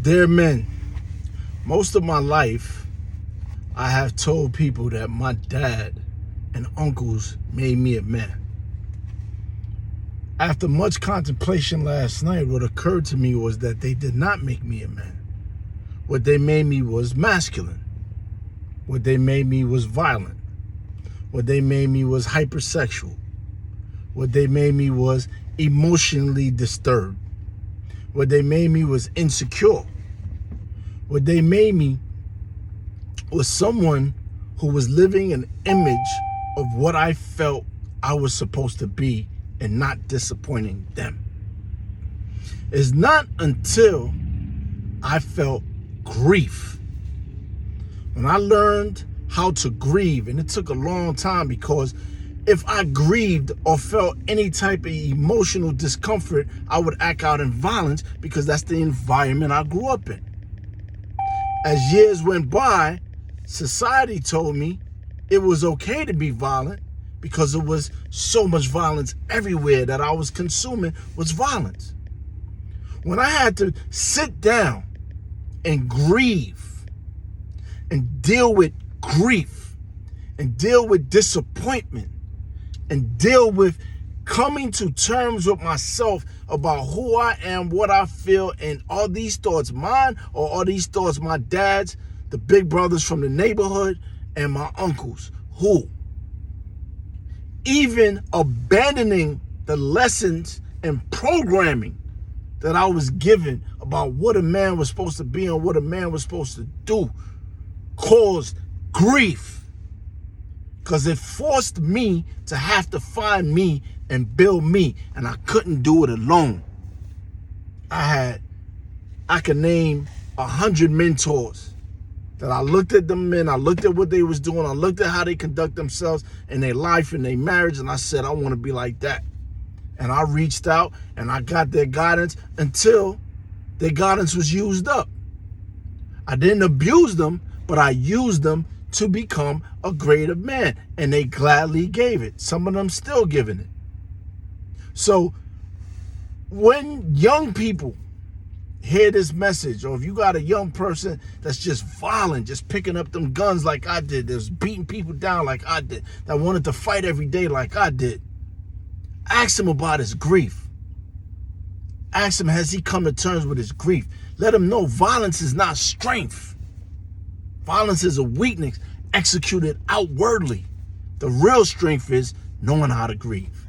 Dear men, most of my life, I have told people that my dad and uncles made me a man. After much contemplation last night, what occurred to me was that they did not make me a man. What they made me was masculine. What they made me was violent. What they made me was hypersexual. What they made me was emotionally disturbed. What they made me was insecure. What they made me was someone who was living an image of what I felt I was supposed to be and not disappointing them. It's not until I felt grief, when I learned how to grieve, and it took a long time, because if I grieved or felt any type of emotional discomfort, I would act out in violence because that's the environment I grew up in. As years went by, society told me it was okay to be violent because it was so much violence everywhere that I was consuming was violence. When I had to sit down and grieve and deal with grief and deal with disappointment and deal with coming to terms with myself about who I am, what I feel, and are these thoughts mine or are these thoughts my dad's, the big brothers from the neighborhood, and my uncles, who, even abandoning the lessons and programming that I was given about what a man was supposed to be and what a man was supposed to do, caused grief. Because it forced me to have to find me and build me, and I couldn't do it alone. I could name 100 mentors that I looked at them men, I looked at what they was doing, I looked at how they conduct themselves in their life and their marriage, and I said, I want to be like that. And I reached out and I got their guidance until their guidance was used up. I didn't abuse them, but I used them to become a greater man, and they gladly gave it. Some of them still giving it. So when young people hear this message, or if you got a young person that's just violent, just picking up them guns like I did, that's beating people down like I did, that wanted to fight every day like I did, ask him about his grief. Ask him, has he come to terms with his grief? Let him know violence is not strength. Violence is a weakness executed outwardly. The real strength is knowing how to grieve.